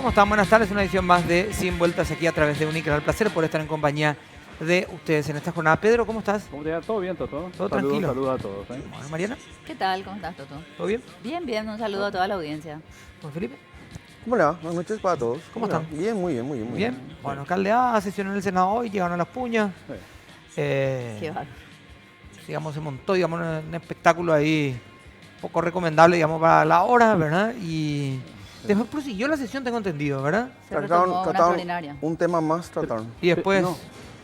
¿Cómo están? Buenas tardes, una edición más de Sin Vueltas aquí a través de Única. El placer por estar en compañía de ustedes en esta jornada. Pedro, ¿cómo estás? ¿Cómo te va? ¿Todo bien, Toto? ¿Todo tranquilo? Saludos a todos. Bueno, Mariana, ¿Qué tal? ¿Cómo estás, Toto? ¿todo bien? Bien, bien. Un saludo a toda la audiencia. Juan Felipe, ¿Cómo le va? Buenas noches para todos. ¿Cómo le va? están? Bien, muy bien, muy bien. muy bien. Bueno, Caldeada sesionó en el Senado hoy, llegaron a las puñas. Qué bárbaro. Digamos, se montó, digamos, un espectáculo ahí poco recomendable, digamos, para la hora, ¿verdad? Y después prosiguió la sesión, tengo entendido, ¿verdad? Se retomó una extraordinaria. Un tema más trataron. Y después,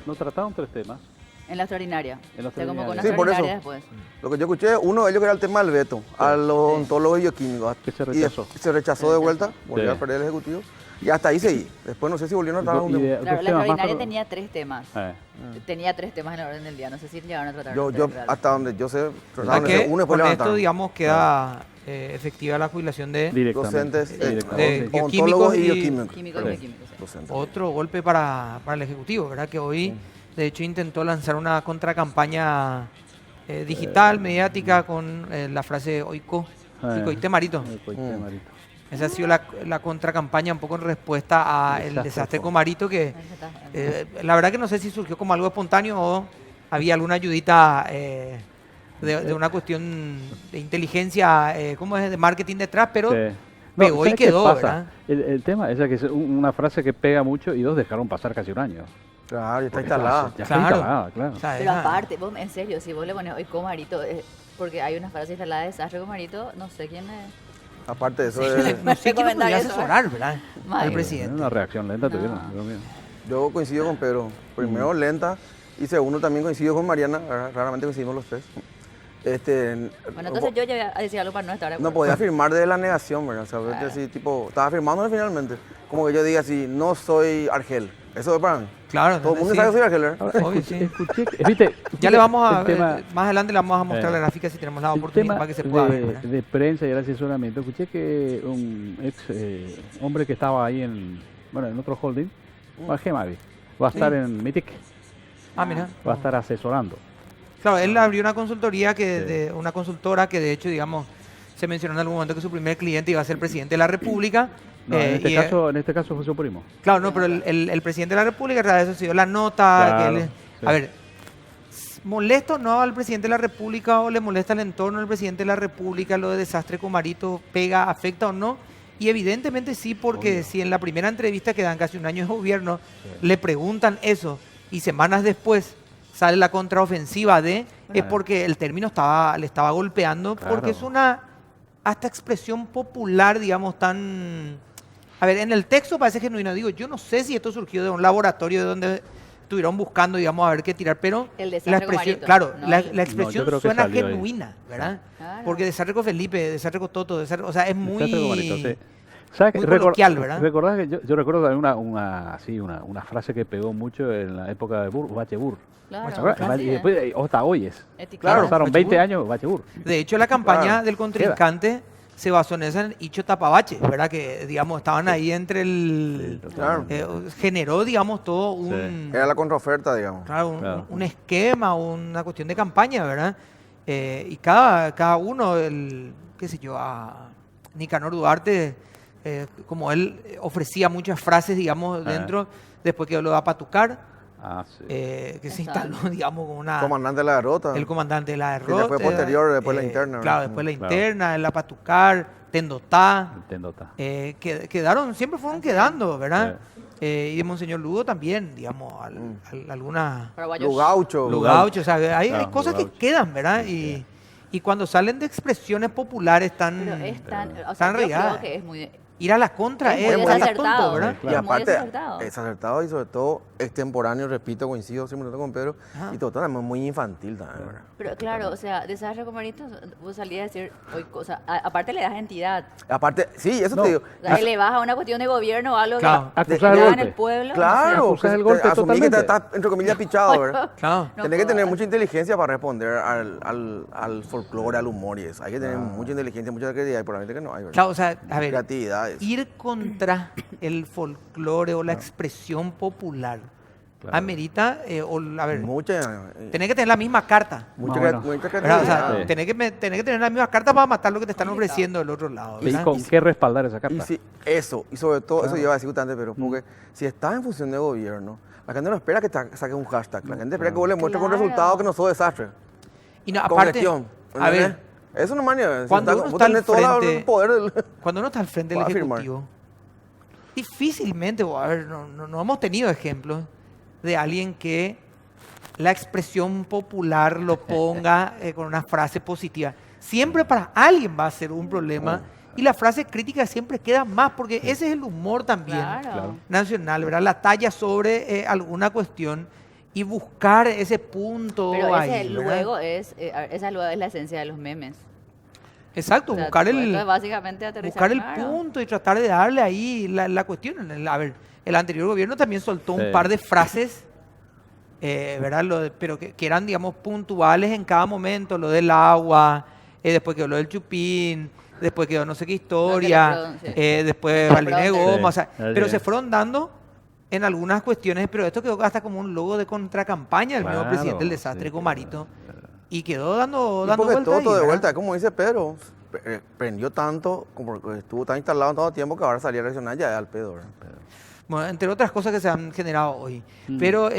No trataron 3 temas. En la extraordinaria. En la Se convocó una Sí, por extraordinaria eso. después. Lo que yo escuché, uno de ellos que era el tema del veto a los ontólogos y bioquímicos. Que se Y rechazó. se rechazó de vuelta, Sí. volvió a perder el ejecutivo. Y hasta ahí seguí. Después no sé si volvieron a tratar un tema. Claro, la temas más extraordinaria pro- tenía 3 temas. Tenía 3 temas en el orden del día. No sé si llegaron a tratar. Yo hasta donde yo sé, ¿verdad trataron que ese uno y después con esto, levantaron. digamos, queda efectiva la jubilación de Directamente. Docentes, de Sí. ontólogos y y- bioquímicos. Químico y bioquímico, sí. Docentes. otro golpe para el Ejecutivo, ¿verdad? Que hoy, de hecho, intentó lanzar una contracampaña digital, mediática, con la frase Oiko, Oikoite Marito. Marito. Esa ha sido la contracampaña un poco en respuesta al desastre con Marito, que Ahí está. la verdad que no sé si surgió como algo espontáneo o había alguna ayudita de una cuestión de inteligencia, ¿cómo es? De marketing detrás, pero Sí. pegó y ¿sabes qué quedó, pasa? ¿verdad? El tema es que es una frase que pega mucho y 2 dejaron pasar casi un año. Claro, ya está Porque instalada. Ya está Claro. instalada, claro. O sea, Pero esa- aparte, vos, en serio, si vos le pones hoy con Marito, porque hay una frase instalada de desastre con Marito, no sé quién es. Aparte de eso, no sé quién lo podría Recomendar eso, asesorar, ¿verdad? Madre. Al presidente. Una reacción lenta No. tuvieron. Dios mío. yo coincido con Pedro. Primero lenta y segundo también coincido con Mariana. Raramente coincidimos los tres. Bueno, entonces yo ya voy a decir algo para no estar de No acuerdo. podía afirmar de la negación, ¿verdad? O sea, Claro. así, tipo, estaba afirmando finalmente. Como que yo diga así, no soy Argel. Eso es para mí. Claro, Todo el mundo sí. sabe que soy Argel, ¿verdad? Ahora, Obvio, escuché, sí. ¿viste? Ya le vamos a el tema- más adelante le vamos a mostrar Eh. la gráfica si tenemos la El oportunidad tema para que se pueda ver, ¿verdad? de prensa y el asesoramiento, escuché que un ex hombre que estaba ahí en otro holding, Gemavi, va a estar en MITIC, Ah, mira. va a estar asesorando. Claro, él abrió una consultoría Sí. una consultora que de hecho, digamos, se mencionó en algún momento que su primer cliente iba a ser el presidente de la República. No, y, en este caso fue su primo. claro, no, pero el presidente de la República, a través de eso se dio la nota. Claro, que él- sí. A ver, ¿molesta o no al presidente de la República o le molesta el entorno del presidente de la República lo de desastre con Marito? ¿Pega, afecta o no? Y evidentemente sí, porque Obvio. si en la primera entrevista que dan casi un año de gobierno le preguntan eso y semanas después sale la contraofensiva es porque el término le estaba golpeando, Claro. porque es una hasta expresión popular, digamos, tan... A ver, en el texto parece genuino. Digo, yo no sé si esto surgió de un laboratorio de donde estuvieron buscando, digamos, a ver qué tirar, pero El desastre la con expresión, Marito, claro, no la el- expresión No, yo creo que suena salió ahí. genuina, ¿verdad? Claro. Porque desastre con Felipe, desastre con Toto, o sea, es Desastre con Marito, muy... sí. ¿Sabes qué? muy coloquial, ¿verdad? Recordás que yo recuerdo también una frase que pegó mucho en la época de Bachebur. Claro, ¿Se acuerdan? así Y es. después, hasta hoy es. Etiqueta. Claro, Pasaron Bachebur. 20 años Bachebur. De hecho, la campaña Claro, del contrincante se basó en esa en Icho Tapabache, ¿verdad? Que, digamos, estaban ahí entre el... Sí, Claro. generó, digamos, todo un... Era la contraoferta, digamos. Claro, Claro. un esquema, una cuestión de campaña, ¿verdad? Y cada uno, qué sé yo, a Nicanor Duarte, como él ofrecía muchas frases, digamos, dentro, después que lo da a Patucar, Ah, sí. que se Exacto. instaló, digamos, como una... Comandante de la derrota. El comandante de la Que derrota. después posterior, después la interna, Claro, ¿verdad? después la Claro. interna, la Patucar, Tendotá. Entiendo, está. Quedaron, siempre fueron quedando, ¿verdad? Y de Monseñor Lugo también, digamos, algunas... Paraguayos. Lugaucho. Lugaucho, o sea, hay Claro, cosas que Lugaucho. quedan, ¿verdad? Y cuando salen de expresiones populares tan... Pero es tan, o tan sea, yo arraigadas. creo que es muy... Ir a la contra Es muy es desacertado. tonto, ¿verdad? Claro. Y Es muy aparte, desacertado. es acertado y sobre todo extemporáneo, repito, coincido 100% con Pedro. Ajá. Y todo también muy infantil también, ¿verdad? Pero claro, o sea, desastre con Marito, vos salías a decir, hoy, o sea, aparte le das entidad. Aparte, sí, eso No. te digo. O sea, le vas a una cuestión de gobierno o algo Claro. que Acusar el le hagan golpe. el pueblo. Claro, acusas que el golpe asumí que totalmente. estás, entre comillas, pichado, ¿verdad? Claro. No Tenés que tener jodas. mucha inteligencia para responder al folclore, al humor y eso. Hay que tener mucha inteligencia, mucha creatividad y probablemente que no hay, ¿verdad? Claro, o sea, a ver, Creatividad. Eso. ir contra el folclore o la expresión popular Claro. amerita, a ver, Mucha, tenés que tener la misma carta. mucha, Bueno. mucha ¿Verdad? O sea, creatividad. Sí. tenés que tener la misma carta para matar lo que te están ofreciendo del otro lado. ¿Y ¿verdad? con qué respaldar esa Y carta? si eso, y sobre todo, eso Claro. yo iba a decir justamente, pero porque si estás en función de gobierno, la gente no espera que saques un hashtag, la gente espera que vos le muestres con Claro. resultados que no sos desastre. Y no, Con aparte, gestión. a ver, ¿entendés? Eso no es cuando uno vos está al tenés todo frente- el poder del... cuando uno está al frente del Puedo afirmar. Ejecutivo, difícilmente, a ver, no hemos tenido ejemplos de alguien que la expresión popular lo ponga con una frase positiva. Siempre para alguien va a ser un problema y la frase crítica siempre queda más porque ese es el humor también Claro. nacional, ¿verdad? La talla sobre alguna cuestión y buscar ese punto Pero ahí, ese ¿verdad? luego es, esa luego es la esencia de los memes. Exacto, O sea, buscar tipo, el... esto es básicamente aterrizar, buscar el claro. punto y tratar de darle ahí la cuestión. A ver, el anterior gobierno también soltó un Sí. par de frases, ¿verdad? Pero que eran, digamos, puntuales en cada momento. Lo del agua, después quedó lo del chupín, después quedó no sé qué historia, sí. después El balines de pronto. goma. Sí, O sea, así pero es. se fueron dando en algunas cuestiones, pero esto quedó hasta como un logo de contracampaña del mismo Claro, presidente del desastre, sí, Comarito. Y quedó dando Y vuelta porque todo ahí, de ¿verdad? vuelta, como dice Pedro, prendió tanto, como que estuvo tan instalado en todo tiempo que ahora salía a reaccionar ya al pedo, ¿verdad? Bueno, entre otras cosas que se han generado hoy. Pero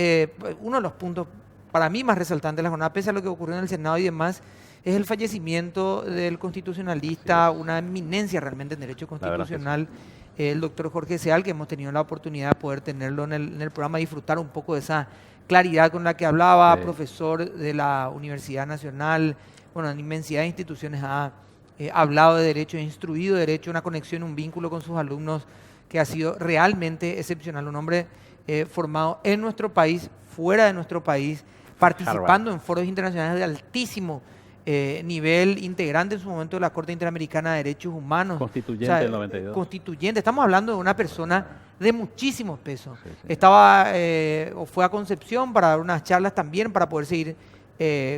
uno de los puntos para mí más resaltantes de la jornada, pese a lo que ocurrió en el Senado y demás, es el fallecimiento del constitucionalista, una eminencia realmente en derecho La verdad es que sí. constitucional, el doctor Jorge Seal, que hemos tenido la oportunidad de poder tenerlo en el programa, disfrutar un poco de esa claridad con la que hablaba, Sí. profesor de la Universidad Nacional, bueno, en inmensidad de instituciones ha hablado de derecho, instruido de derecho, una conexión, un vínculo con sus alumnos que ha sido realmente excepcional. Un hombre formado en nuestro país, fuera de nuestro país, participando en foros internacionales de altísimo nivel, integrante en su momento de la Corte Interamericana de Derechos Humanos. Constituyente del 92. Constituyente. Estamos hablando de una persona de muchísimo peso. Sí, sí. Estaba o fue a Concepción para dar unas charlas también, para poder seguir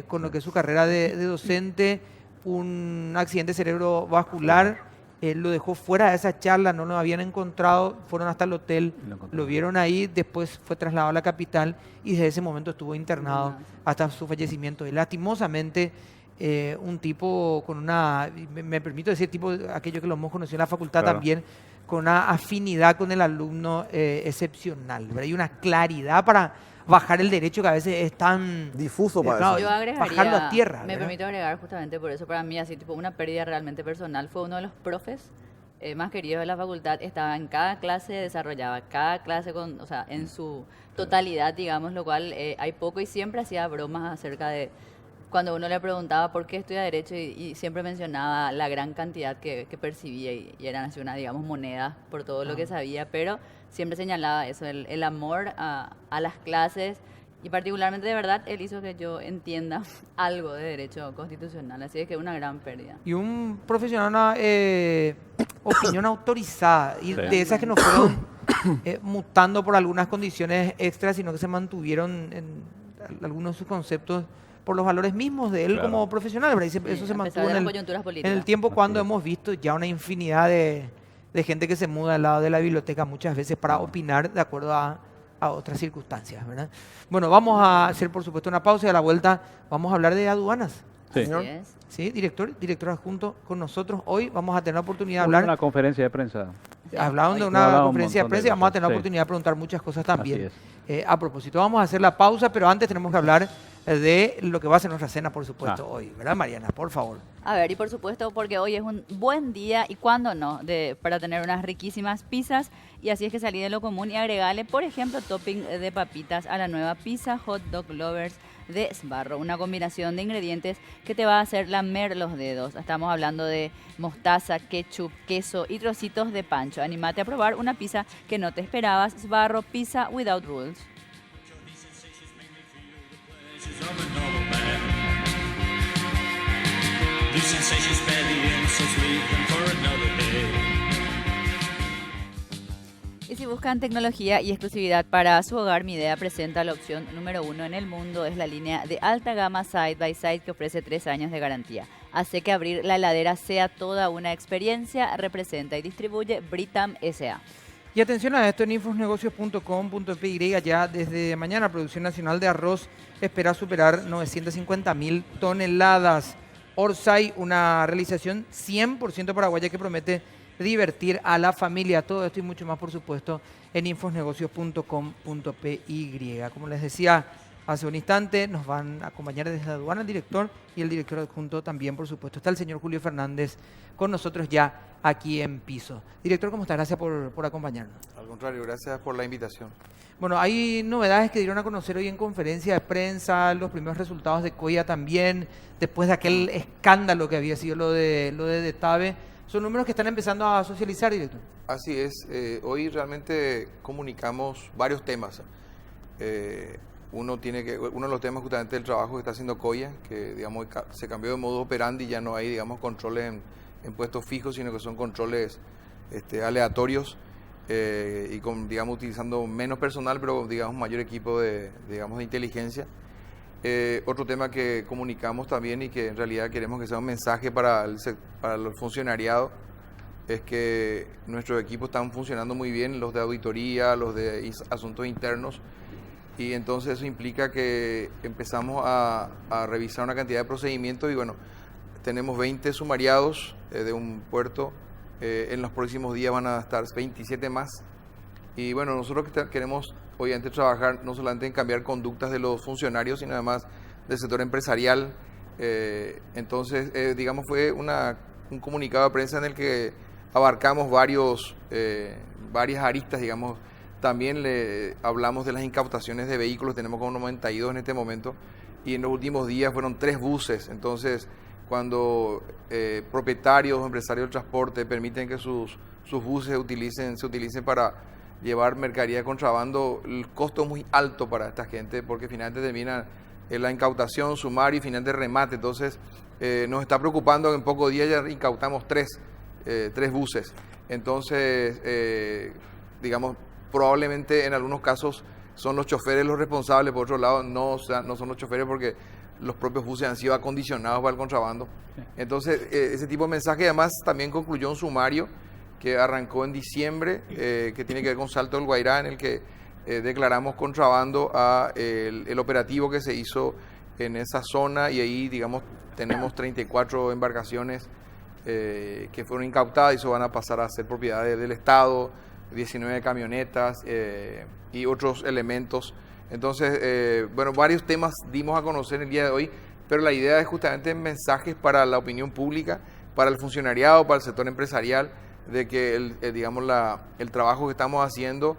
con lo que es su carrera de docente. Un accidente cerebrovascular lo dejó fuera de esa charla, no lo habían encontrado, fueron hasta el hotel, Y lo encontraron. lo vieron ahí, después fue trasladado a la capital y desde ese momento estuvo internado hasta su fallecimiento. Y lastimosamente, un tipo con una, me permito decir, tipo aquello que lo hemos conocido en la facultad Claro. también, con una afinidad con el alumno excepcional, ¿verdad? Y una claridad para bajar el derecho que a veces es tan Difuso para no, eso. Yo agregaría, bajarlo a tierra. me ¿verdad? permito agregar justamente por eso, para mí, así tipo una pérdida realmente personal, fue uno de los profes más queridos de la facultad, estaba en cada clase, desarrollaba cada clase con, o sea, en su totalidad, digamos, lo cual hay poco y siempre hacía bromas acerca de cuando uno le preguntaba por qué estudia Derecho y siempre mencionaba la gran cantidad que percibía y eran así una, digamos, moneda por todo lo que sabía, pero siempre señalaba eso, el amor a las clases y particularmente de verdad él hizo que yo entienda algo de Derecho Constitucional, así es que una gran pérdida. Y un profesional, una opinión autorizada, y Sí. de esas que no fueron mutando por algunas condiciones extras, sino que se mantuvieron en algunos de sus conceptos por los valores mismos de él Claro. como profesional, ¿verdad? Y Sí, eso se a pesar mantuvo de en las el, coyunturas en políticas. el tiempo Así cuando es. hemos visto ya una infinidad de gente que se muda al lado de la biblioteca muchas veces para opinar de acuerdo a otras circunstancias, ¿verdad? Bueno, vamos a hacer por supuesto una pausa y a la vuelta vamos a hablar de aduanas. Sí. Así Señor. es. Sí, director adjunto con nosotros. Hoy vamos a tener la oportunidad de Hubo hablar. una conferencia de prensa. Hablaron de Hoy. una Hablaban un conferencia de montón de prensa y vamos a cosas, tener la sí. oportunidad de preguntar muchas cosas también. Así A propósito, vamos a hacer la pausa, pero antes tenemos que hablar de lo que va a ser nuestra cena, por supuesto, hoy. ¿Verdad, Mariana? Por favor. A ver, y por supuesto, porque hoy es un buen día, y cuándo no, para tener unas riquísimas pizzas. Y así es que salí de lo común y agregarle, por ejemplo, topping de papitas a la nueva pizza Hot Dog Lovers de Sbarro. Una combinación de ingredientes que te va a hacer lamer los dedos. Estamos hablando de mostaza, ketchup, queso y trocitos de pancho. Anímate a probar una pizza que no te esperabas. Sbarro Pizza Without Rules. These sensations spare the innocence, leave them for another day. Y si buscan tecnología y exclusividad para su hogar, Mi Idea presenta la opción número 1 en el mundo. Es la línea de alta gama Side by Side que ofrece 3 años de garantía. Hace que abrir la heladera sea toda una experiencia. Representa y distribuye Britam S.A. Y atención a esto, en infosnegocios.com.py ya desde mañana Producción Nacional de Arroz espera superar 950.000 toneladas. Orsay, una realización 100% paraguaya que promete divertir a la familia. Todo esto y mucho más, por supuesto, en infosnegocios.com.py. Como les decía hace un instante, nos van a acompañar desde la aduana el director y el director adjunto también, por supuesto. Está el señor Julio Fernández con nosotros ya aquí en piso. Director, ¿cómo está? Gracias por acompañarnos. Al contrario, gracias por la invitación. Bueno, hay novedades que dieron a conocer hoy en conferencia de prensa, los primeros resultados de COIA también, después de aquel escándalo que había sido lo de DETAVE. Son números que están empezando a socializar, director. Así es, hoy realmente comunicamos varios temas. Uno de los temas justamente del trabajo que está haciendo COIA, que digamos se cambió de modo operandi, ya no hay digamos controles en puestos fijos, sino que son controles aleatorios y digamos utilizando menos personal, pero digamos mayor equipo de inteligencia. Otro tema que comunicamos también y que en realidad queremos que sea un mensaje para el funcionariado es que nuestros equipos están funcionando muy bien, los de auditoría, los de asuntos internos, y entonces eso implica que empezamos a revisar una cantidad de procedimientos y bueno, tenemos 20 sumariados de un puerto, en los próximos días van a estar 27 más, y bueno, nosotros queremos obviamente trabajar no solamente en cambiar conductas de los funcionarios, sino además del sector empresarial. Entonces, digamos, fue un comunicado de prensa en el que abarcamos varias aristas, digamos. También hablamos de las incautaciones de vehículos, tenemos como 92 en este momento, y en los últimos días fueron 3 buses. Entonces, cuando propietarios o empresarios del transporte permiten que sus buses se utilicen para llevar mercadería de contrabando, el costo es muy alto para esta gente porque finalmente termina la incautación, sumario y finalmente remate. Entonces nos está preocupando que en pocos días ya incautamos 3 buses. Entonces, digamos, probablemente en algunos casos son los choferes los responsables, por otro lado no son los choferes porque los propios buses han sido acondicionados para el contrabando. Entonces, ese tipo de mensaje además también concluyó un sumario que arrancó en diciembre, que tiene que ver con Salto del Guairá, en el que declaramos contrabando a el operativo que se hizo en esa zona, y ahí, digamos, tenemos 34 embarcaciones que fueron incautadas y eso van a pasar a ser propiedad del Estado, 19 camionetas y otros elementos. Entonces, bueno, varios temas dimos a conocer el día de hoy, pero la idea es justamente mensajes para la opinión pública, para el funcionariado, para el sector empresarial, de que el trabajo que estamos haciendo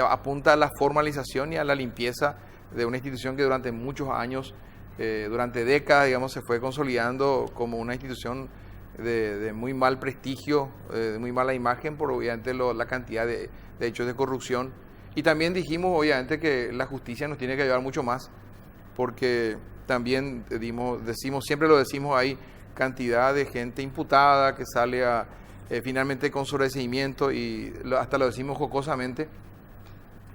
apunta a la formalización y a la limpieza de una institución que durante muchos años, durante décadas, digamos, se fue consolidando como una institución de muy mal prestigio, de muy mala imagen, por obviamente la cantidad de hechos de corrupción. Y también dijimos, obviamente, que la justicia nos tiene que ayudar mucho más, porque también siempre lo decimos, hay cantidad de gente imputada que sale finalmente con sobreseimiento, y hasta lo decimos jocosamente.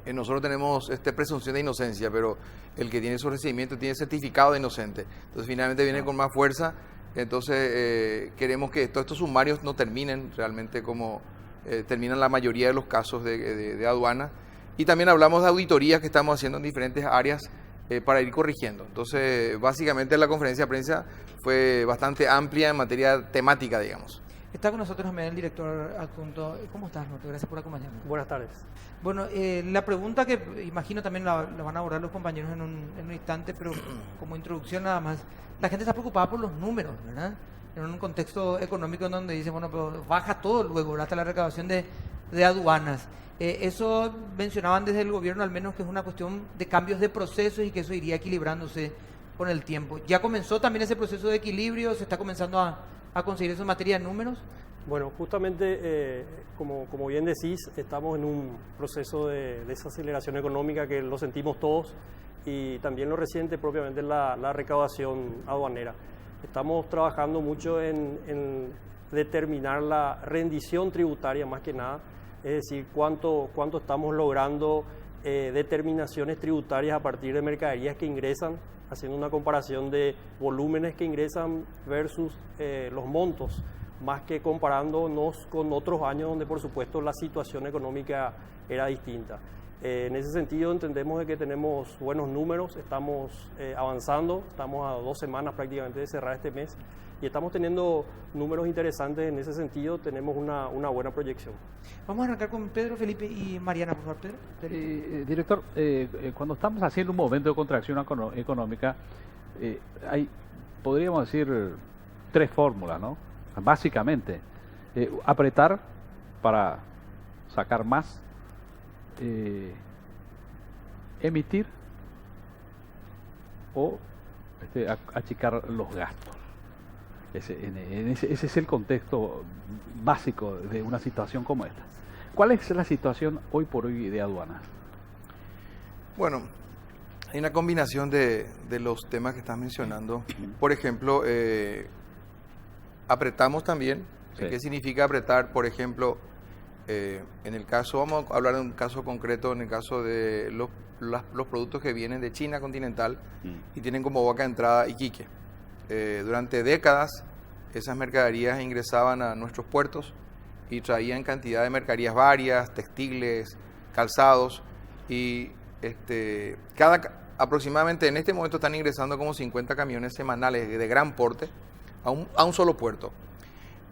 Nosotros tenemos presunción de inocencia, pero el que tiene sobreseimiento tiene certificado de inocente. Entonces finalmente viene con más fuerza. Entonces queremos que todos estos sumarios no terminen realmente como terminan la mayoría de los casos de aduana. Y también hablamos de auditorías que estamos haciendo en diferentes áreas para ir corrigiendo. Entonces básicamente la conferencia de prensa fue bastante amplia en materia temática, digamos. Está con nosotros también el director adjunto. ¿Cómo estás, Norte? Gracias por acompañarnos. Buenas tardes. Bueno, la pregunta que imagino también la van a abordar los compañeros en un instante, pero como introducción nada más. La gente está preocupada por los números, ¿verdad? En un contexto económico en donde dice, bueno, pero baja todo luego, hasta la recaudación de aduanas. Eso mencionaban desde el gobierno, al menos, que es una cuestión de cambios de procesos y que eso iría equilibrándose con el tiempo. ¿Ya comenzó también ese proceso de equilibrio? ¿Se está comenzando a conseguir eso en materia de números? Bueno, justamente, como bien decís, estamos en un proceso de desaceleración económica que lo sentimos todos, y también lo reciente propiamente la recaudación aduanera. Estamos trabajando mucho en determinar la rendición tributaria más que nada, es decir, cuánto estamos logrando determinaciones tributarias a partir de mercaderías que ingresan, haciendo una comparación de volúmenes que ingresan versus los montos más que comparándonos con otros años donde por supuesto la situación económica era distinta. En ese sentido entendemos de que tenemos buenos números, estamos avanzando, estamos a 2 semanas prácticamente de cerrar este mes y estamos teniendo números interesantes en ese sentido, tenemos una buena proyección. Vamos a arrancar con Pedro, Felipe y Mariana, por favor. Pedro. Director, cuando estamos haciendo un momento de contracción económica, hay, podríamos decir, 3 fórmulas, ¿no? Básicamente, apretar para sacar más, emitir o achicar los gastos. Ese es el contexto básico de una situación como esta. ¿Cuál es la situación hoy por hoy de aduanas? Bueno, hay una combinación de los temas que estás mencionando. Por ejemplo, apretamos también. Sí. ¿Qué significa apretar? Por ejemplo, en el caso, vamos a hablar de un caso concreto, en el caso de los productos que vienen de China continental y tienen como boca de entrada Iquique. Durante décadas esas mercaderías ingresaban a nuestros puertos y traían cantidad de mercaderías varias, textiles, calzados y aproximadamente en este momento están ingresando como 50 camiones semanales de gran porte a un solo puerto.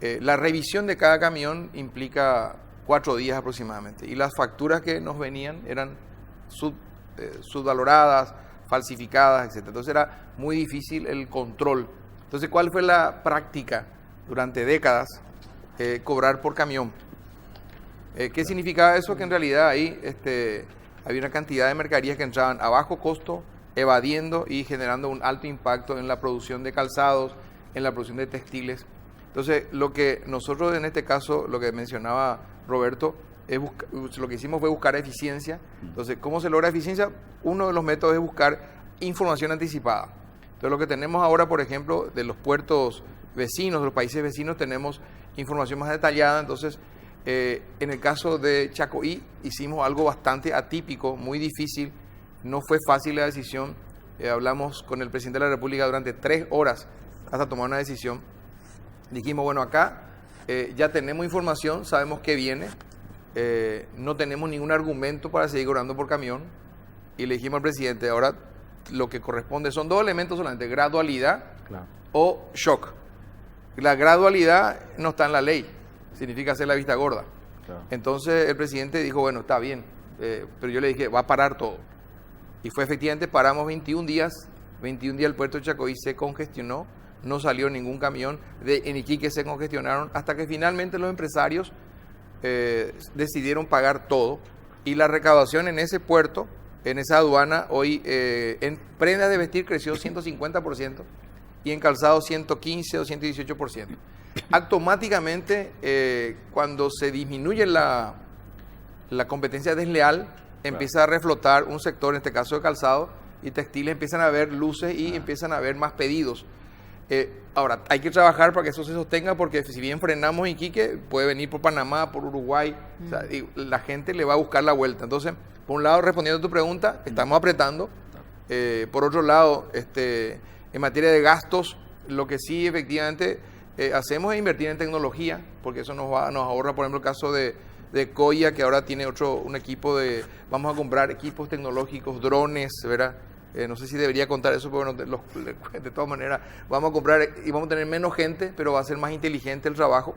La revisión de cada camión implica 4 días aproximadamente y las facturas que nos venían eran subvaloradas, falsificadas, etc. Entonces era muy difícil el control. Entonces, ¿cuál fue la práctica durante décadas? Cobrar por camión. ¿Qué significaba eso? Que en realidad ahí había una cantidad de mercaderías que entraban a bajo costo, evadiendo y generando un alto impacto en la producción de calzados, en la producción de textiles. Entonces, lo que nosotros en este caso, lo que mencionaba Roberto, lo que hicimos fue buscar eficiencia. Entonces, ¿cómo se logra eficiencia? Uno de los métodos es buscar información anticipada. Entonces, lo que tenemos ahora, por ejemplo, de los puertos vecinos, de los países vecinos, tenemos información más detallada. Entonces, en el caso de Chacoí, hicimos algo bastante atípico, muy difícil. No fue fácil la decisión. Hablamos con el presidente de la República durante 3 horas hasta tomar una decisión. Dijimos, bueno, acá ya tenemos información, sabemos qué viene. No tenemos ningún argumento para seguir cobrando por camión y le dijimos al presidente, ahora lo que corresponde son 2 elementos solamente, gradualidad o shock. La gradualidad no está en la ley, significa hacer la vista gorda. Entonces el presidente dijo, bueno, está bien, pero yo le dije, va a parar todo. Y fue efectivamente, paramos 21 días el puerto de Chacoí se congestionó, no salió ningún camión, en Iquique se congestionaron, hasta que finalmente los empresarios decidieron pagar todo y la recaudación en ese puerto, en esa aduana, hoy en prendas de vestir creció 150% y en calzado 115 o 118%. Automáticamente, cuando se disminuye la competencia desleal, empieza a reflotar un sector, en este caso de calzado y textiles, empiezan a haber luces y empiezan a haber más pedidos. Ahora, hay que trabajar para que eso se sostenga, porque si bien frenamos en Iquique, puede venir por Panamá, por Uruguay, o sea, y la gente le va a buscar la vuelta. Entonces, por un lado, respondiendo a tu pregunta, estamos apretando. Por otro lado, en materia de gastos, lo que sí efectivamente hacemos es invertir en tecnología, porque eso nos ahorra, por ejemplo, el caso de Coya, que ahora tiene un equipo vamos a comprar equipos tecnológicos, drones, ¿verdad? No sé si debería contar eso, pero bueno, de todas maneras vamos a comprar y vamos a tener menos gente, pero va a ser más inteligente el trabajo.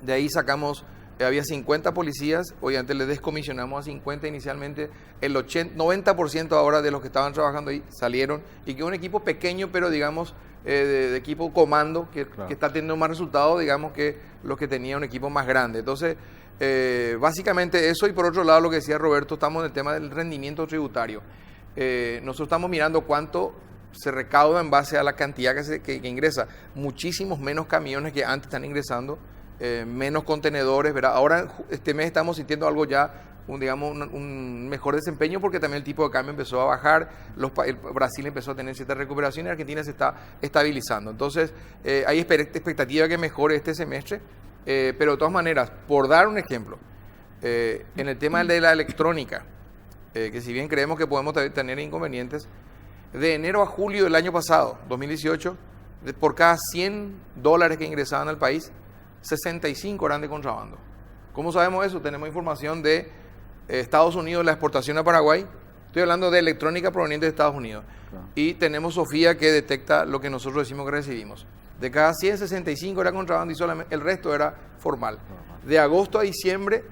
De ahí sacamos, había 50 policías, hoy antes le descomisionamos a 50 inicialmente, el 90% ahora de los que estaban trabajando ahí salieron, y que es un equipo pequeño, pero digamos de equipo comando, que está teniendo más resultados, digamos, que los que tenía un equipo más grande. Entonces, básicamente eso, y por otro lado lo que decía Roberto, estamos en el tema del rendimiento tributario. Nosotros estamos mirando cuánto se recauda en base a la cantidad que ingresa. Muchísimos menos camiones que antes están ingresando, menos contenedores, ¿verdad? Ahora este mes estamos sintiendo algo ya, un mejor desempeño, porque también el tipo de cambio empezó a bajar, Brasil empezó a tener cierta recuperación y Argentina se está estabilizando. Entonces hay expectativa que mejore este semestre, pero de todas maneras, por dar un ejemplo, en el tema de la electrónica, que si bien creemos que podemos tener inconvenientes, de enero a julio del año pasado, 2018, por cada $100 que ingresaban al país, 65 eran de contrabando. ¿Cómo sabemos eso? Tenemos información de Estados Unidos, la exportación a Paraguay. Estoy hablando de electrónica proveniente de Estados Unidos. Claro. Y tenemos Sofía que detecta lo que nosotros decimos que recibimos. De cada 100, 65 era contrabando y solamente el resto era formal. De agosto a diciembre,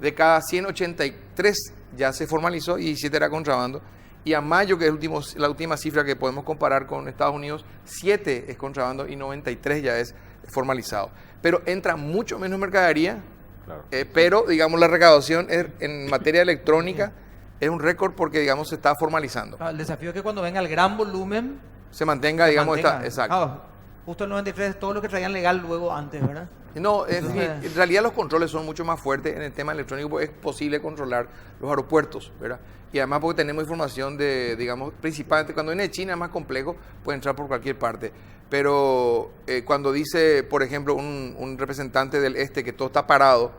de cada 183 ya se formalizó y 17 era contrabando. Y a mayo, que es la última cifra que podemos comparar con Estados Unidos, 7 es contrabando y 93 ya es formalizado. Pero entra mucho menos mercadería, Claro. pero digamos la recaudación en materia electrónica es un récord porque digamos se está formalizando. El desafío es que cuando venga el gran volumen, Se mantenga, digamos, mantenga. exacto. Ah, justo el 93 es todo lo que traían legal luego antes, ¿verdad? No, Entonces- en realidad los controles son mucho más fuertes en el tema electrónico porque es posible controlar los aeropuertos, ¿verdad? Y además porque tenemos información de, digamos, principalmente cuando viene de China es más complejo, puede entrar por cualquier parte. Pero cuando dice, por ejemplo, un representante del este que todo está parado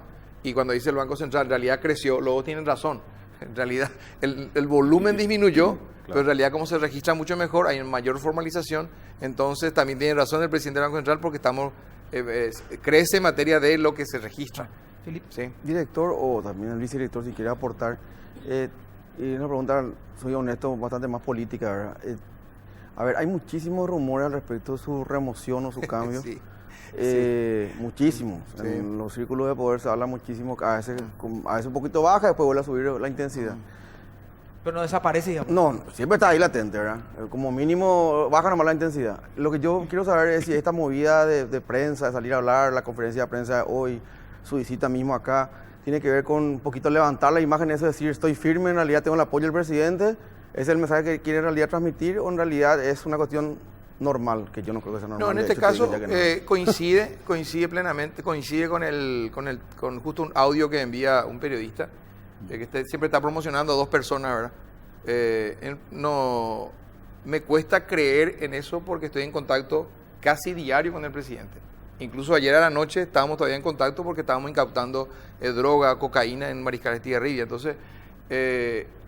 y cuando dice el Banco Central en realidad creció, luego tienen razón. En realidad el volumen disminuyó, pero en realidad como se registra mucho mejor, hay mayor formalización. Entonces también tiene razón el presidente del Banco Central porque estamos crece en materia de lo que se registra. Filip. ¿Sí? Director o también el vicedirector, si quiere aportar, y una pregunta, soy honesto, bastante más política, ¿verdad? A ver, hay muchísimos rumores al respecto de su remoción o su cambio. Sí. Muchísimos. Sí. En los círculos de poder se habla muchísimo, a veces un poquito baja, después vuelve a subir la intensidad. Pero no desaparece, digamos. No, siempre está ahí latente, ¿verdad? Como mínimo baja nomás la intensidad. Lo que yo quiero saber es si esta movida de prensa, de salir a hablar, la conferencia de prensa de hoy, su visita mismo acá, tiene que ver con un poquito levantar la imagen, eso de decir estoy firme, en realidad tengo el apoyo del presidente, ¿es el mensaje que quiere en realidad transmitir o en realidad es una cuestión normal, que yo no creo que sea normal? No, en De este hecho, te caso diría que no. coincide plenamente, coincide con justo un audio que envía un periodista, que siempre está promocionando a dos personas, ¿verdad? No, me cuesta creer en eso porque estoy en contacto casi diario con el presidente. Incluso ayer a la noche estábamos todavía en contacto porque estábamos incautando droga, cocaína en Mariscal Estigarribia. Entonces,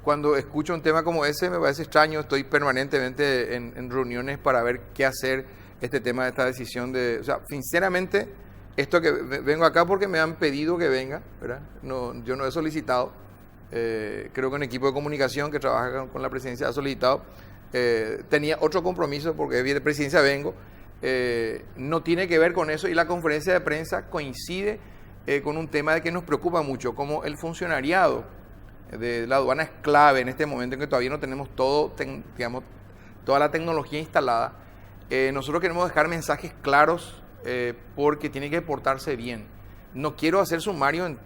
cuando escucho un tema como ese me parece extraño. Estoy permanentemente en reuniones para ver qué hacer este tema de esta decisión de... O sea, sinceramente, esto que vengo acá porque me han pedido que venga, ¿verdad? No, yo no he solicitado. Creo que un equipo de comunicación que trabaja con la presidencia ha solicitado. Tenía otro compromiso porque de presidencia vengo. No tiene que ver con eso y la conferencia de prensa coincide con un tema de que nos preocupa mucho, como el funcionariado de la aduana es clave en este momento en que todavía no tenemos toda la tecnología instalada. Nosotros queremos dejar mensajes claros porque tiene que portarse bien. No quiero hacer sumario,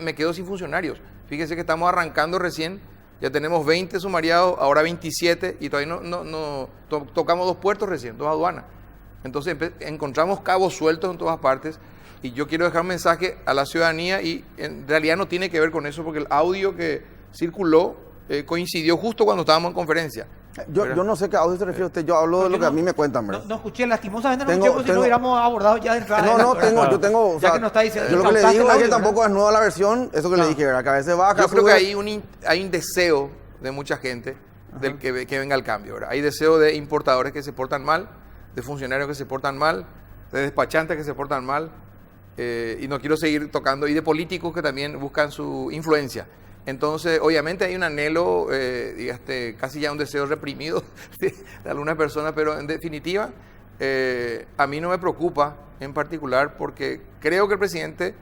me quedo sin funcionarios. Fíjense que estamos arrancando recién, ya tenemos 20 sumariados, ahora 27 y todavía no tocamos 2 puertos recién, 2 aduanas. Entonces encontramos cabos sueltos en todas partes y yo quiero dejar un mensaje a la ciudadanía y en realidad no tiene que ver con eso porque el audio que circuló coincidió justo cuando estábamos en conferencia. Yo no sé qué audio se refiere usted, yo hablo de lo que a mí me cuentan, ¿verdad? No escuché, lastimosamente no Tengo- escuché, porque si no tengo- hubiéramos abordado ya de entrada. Yo tengo, o Ya sea, que nos está diciendo, yo lo que le incautaste digo el es que audio, tampoco ¿verdad? es nueva la versión, eso que le dije, ¿verdad? Que a veces baja, Yo creo sube. que hay un deseo de mucha gente del que venga el cambio, ¿verdad? Hay deseo de importadores que se portan mal, de funcionarios que se portan mal, de despachantes que se portan mal, y no quiero seguir tocando, y de políticos que también buscan su influencia. Entonces, obviamente hay un anhelo, casi ya un deseo reprimido de algunas personas, pero en definitiva, a mí no me preocupa en particular porque creo que el presidente,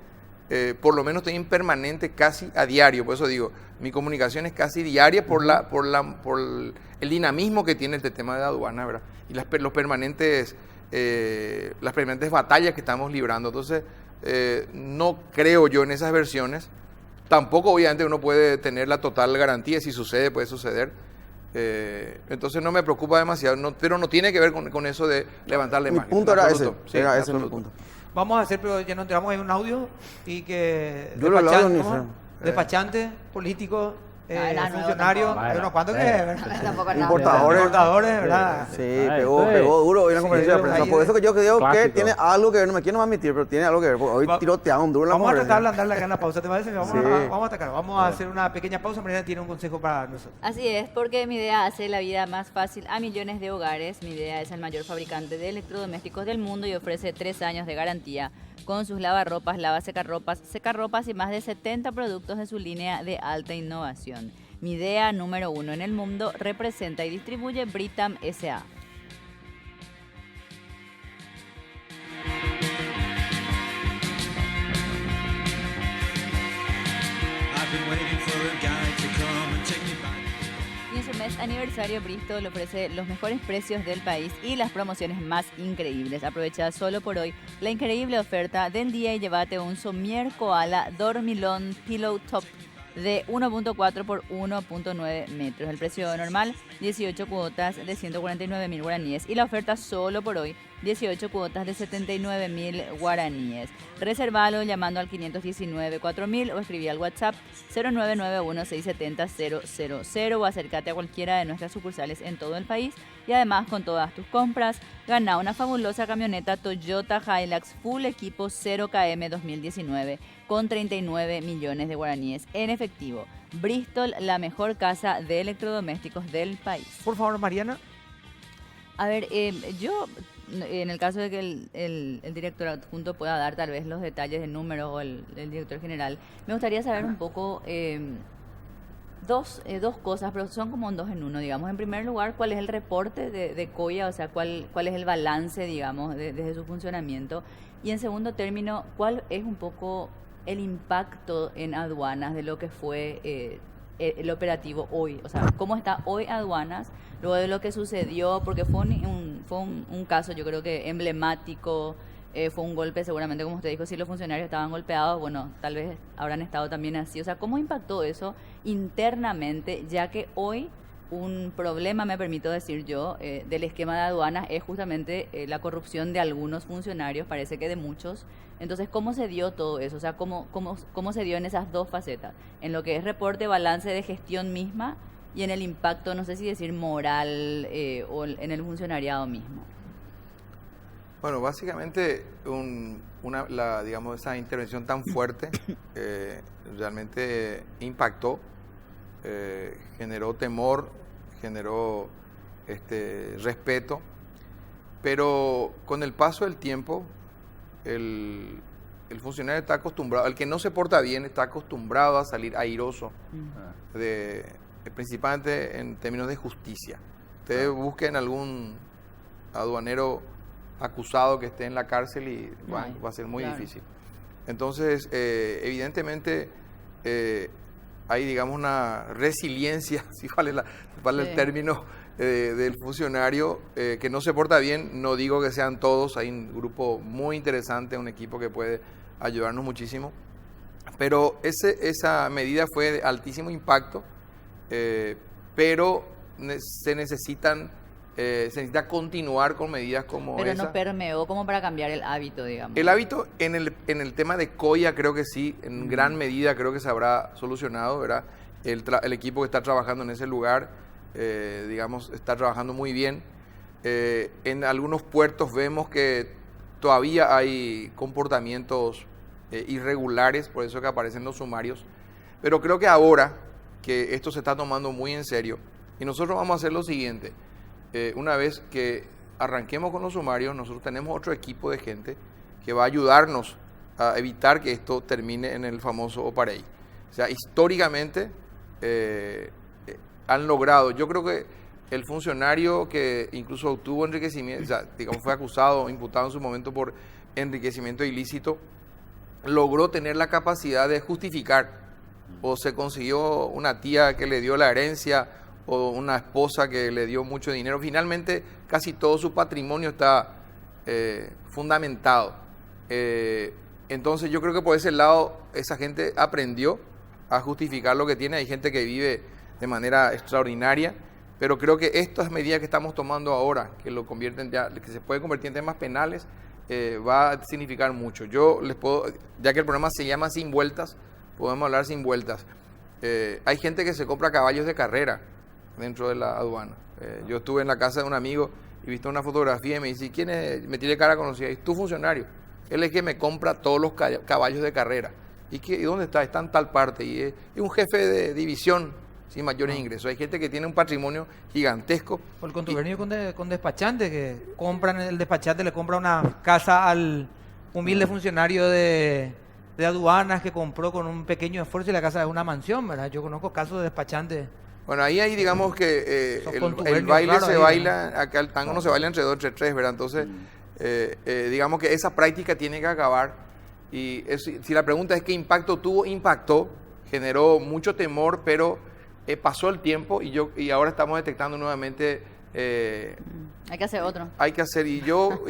por lo menos estoy en permanente casi a diario, por eso digo, mi comunicación es casi diaria por el dinamismo que tiene este tema de la aduana, ¿verdad? Y las permanentes batallas que estamos librando. Entonces, no creo yo en esas versiones. Tampoco, obviamente, uno puede tener la total garantía. Si sucede, puede suceder. Entonces, no me preocupa demasiado. Pero no tiene que ver con eso de levantar la Mi imagen. punto en era absoluto. ese, Sí, era en ese mi absoluto. punto. Vamos a hacer, pero ya nos enteramos en un audio y que Yo lo hablaba ni ¿cómo? sé. Despachante, político, era nuevo funcionario, tampoco. hay unos cuantos que, ¿verdad? Tampoco nada. Importadores. Importadores, ¿verdad? Sí, Ah, pegó entonces- duro. Hoy en la en conferencia de ellos prensa. ahí Por de- eso que yo creo que Clásico. tiene algo que ver, no me quiero más admitir, pero tiene algo que ver. Porque hoy Va- tirotearon duro en la Vamos a tratar de conferencia. ablandarla acá en la pausa, ¿te parece? Vamos, Sí. vamos a atacar, vamos a hacer una pequeña pausa. Mariana tiene un consejo para nosotros. Así es, porque mi idea hace la vida más fácil a millones de hogares. Mi idea es el mayor fabricante de electrodomésticos del mundo y ofrece 3 años de garantía con sus lavarropas, secarropas y más de 70 productos de su línea de alta innovación. Mi idea número 1 en el mundo representa y distribuye Britam S.A. I've been waiting for a guy to come and take me back. Y en su mes aniversario, Bristol ofrece los mejores precios del país y las promociones más increíbles. Aprovecha solo por hoy la increíble oferta del día y llévate un Somier Koala Dormilon Pillow Top de 1.4 por 1.9 metros. El precio normal, 18 cuotas de 149.000 guaraníes. Y la oferta solo por hoy, 18 cuotas de 79.000 guaraníes. Reservalo llamando al 519-4000 o escribí al WhatsApp 0991-670-000 o acércate a cualquiera de nuestras sucursales en todo el país. Y además, con todas tus compras, gana una fabulosa camioneta Toyota Hilux Full Equipo 0KM 2019 con 39 millones de guaraníes en efectivo. Bristol, la mejor casa de electrodomésticos del país. Por favor, Mariana. A ver, yo, en el caso de que el director adjunto pueda dar tal vez los detalles del número o el director general, me gustaría saber un poco dos cosas, pero son como dos en uno, digamos. En primer lugar, ¿cuál es el reporte de COIA? O sea, ¿cuál es el balance, digamos, desde su funcionamiento? Y en segundo término, ¿cuál es un poco el impacto en aduanas de lo que fue el operativo hoy? O sea, ¿cómo está hoy aduanas luego de lo que sucedió? Porque fue un caso, yo creo que emblemático. Fue un golpe, seguramente, como usted dijo, si los funcionarios estaban golpeados, bueno, tal vez habrán estado también así. O sea, ¿cómo impactó eso internamente? Ya que hoy un problema, me permito decir yo, del esquema de aduanas es justamente la corrupción de algunos funcionarios, parece que de muchos. Entonces, ¿cómo se dio todo eso? O sea, ¿cómo se dio en esas dos facetas? En lo que es reporte, balance de gestión misma y en el impacto, no sé si decir moral o en el funcionariado mismo. Bueno, básicamente digamos, esa intervención tan fuerte realmente impactó, generó temor, generó respeto, pero con el paso del tiempo el funcionario está acostumbrado, el que no se porta bien está acostumbrado a salir airoso, principalmente en términos de justicia. Ustedes busquen algún aduanero acusado que esté en la cárcel y bueno, va a ser muy difícil. Entonces, evidentemente, hay, digamos, una resiliencia, si vale el término, del funcionario que no se porta bien. No digo que sean todos, hay un grupo muy interesante, un equipo que puede ayudarnos muchísimo, pero esa medida fue de altísimo impacto, pero se necesita continuar con medidas como pero esa. no permeó como para cambiar el hábito, digamos. El hábito en el tema de COIA creo que sí, en gran medida creo que se habrá solucionado, ¿verdad? El equipo que está trabajando en ese lugar, digamos, está trabajando muy bien. En algunos puertos vemos que todavía hay comportamientos irregulares, por eso que aparecen los sumarios. Pero creo que ahora que esto se está tomando muy en serio, y nosotros vamos a hacer lo siguiente. Una vez que arranquemos con los sumarios, nosotros tenemos otro equipo de gente que va a ayudarnos a evitar que esto termine en el famoso Oparei. O sea, históricamente han logrado, yo creo que el funcionario que incluso obtuvo enriquecimiento, o sea, digamos, fue acusado o imputado en su momento por enriquecimiento ilícito, logró tener la capacidad de justificar, o se consiguió una tía que le dio la herencia, o una esposa que le dio mucho dinero. Finalmente, casi todo su patrimonio está fundamentado. Entonces, yo creo que por ese lado, esa gente aprendió a justificar lo que tiene. Hay gente que vive de manera extraordinaria, pero creo que estas medidas que estamos tomando ahora, que lo convierten que se puede convertir en temas penales, va a significar mucho. Yo les puedo, ya que el programa se llama Sin Vueltas, podemos hablar sin vueltas. Hay gente que se compra caballos de carrera dentro de la aduana. Yo estuve en la casa de un amigo y viste una fotografía y me dice, ¿quién es? Me tiene cara conocida, es tu funcionario. Él es que me compra todos los caballos de carrera. ¿Y dónde está? Está en tal parte. Y es un jefe de división sin mayores ingresos. Hay gente que tiene un patrimonio gigantesco. O el contubernio con despachante, que el despachante le compra una casa al humilde funcionario de aduanas que compró con un pequeño esfuerzo y la casa es una mansión, ¿verdad? Yo conozco casos de despachantes. Bueno, ahí digamos que Son el contubernios, baile claro, se ahí, baila, acá el tango no se baila entre dos, entre tres, ¿verdad? Entonces, digamos que esa práctica tiene que acabar. Y si la pregunta es qué impacto tuvo, impactó, generó mucho temor, pero pasó el tiempo y ahora estamos detectando nuevamente. Hay que hacer otro. Hay que hacer, y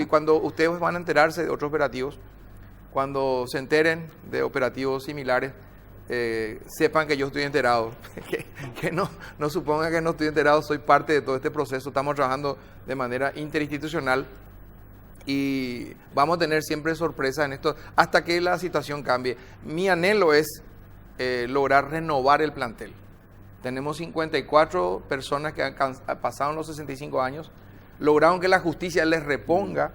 cuando ustedes van a enterarse de otros operativos, cuando se enteren de operativos similares, sepan que yo estoy enterado, que no supongan que no estoy enterado, soy parte de todo este proceso, estamos trabajando de manera interinstitucional y vamos a tener siempre sorpresas en esto hasta que la situación cambie. Mi anhelo es lograr renovar el plantel. Tenemos 54 personas que han pasado los 65 años, lograron que la justicia les reponga.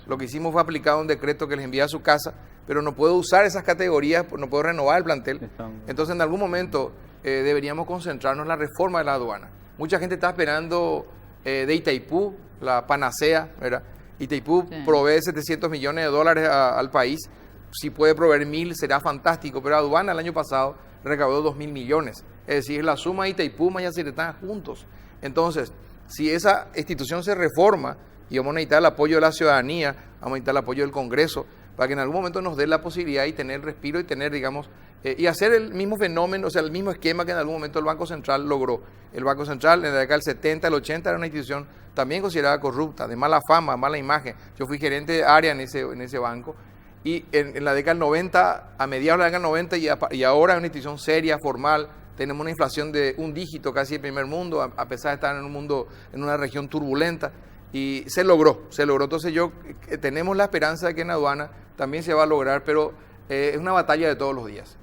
Lo que hicimos fue aplicar un decreto que les envía a su casa, pero no puedo usar esas categorías, no puedo renovar el plantel. Entonces, en algún momento deberíamos concentrarnos en la reforma de la aduana. Mucha gente está esperando de Itaipú, la panacea, ¿verdad? Itaipú provee 700 millones de dólares al país. Si puede proveer 1.000 será fantástico, pero aduana el año pasado recaudó 2.000 millones. Es decir, la suma de Itaipú y Yacyretá juntos. Entonces, si esa institución se reforma, y vamos a necesitar el apoyo de la ciudadanía, vamos a necesitar el apoyo del Congreso, para que en algún momento nos dé la posibilidad y tener respiro y tener, digamos, y hacer el mismo fenómeno, o sea, el mismo esquema que en algún momento el Banco Central logró. El Banco Central en la década del 70, el 80 era una institución también considerada corrupta, de mala fama, mala imagen. Yo fui gerente de área en ese banco, y en la década del 90, a mediados de la década del 90 y ahora es una institución seria, formal. Tenemos una inflación de un dígito casi de primer mundo, a pesar de estar en un mundo, en una región turbulenta. Y se logró. Entonces tenemos la esperanza de que en aduana también se va a lograr, pero es una batalla de todos los días.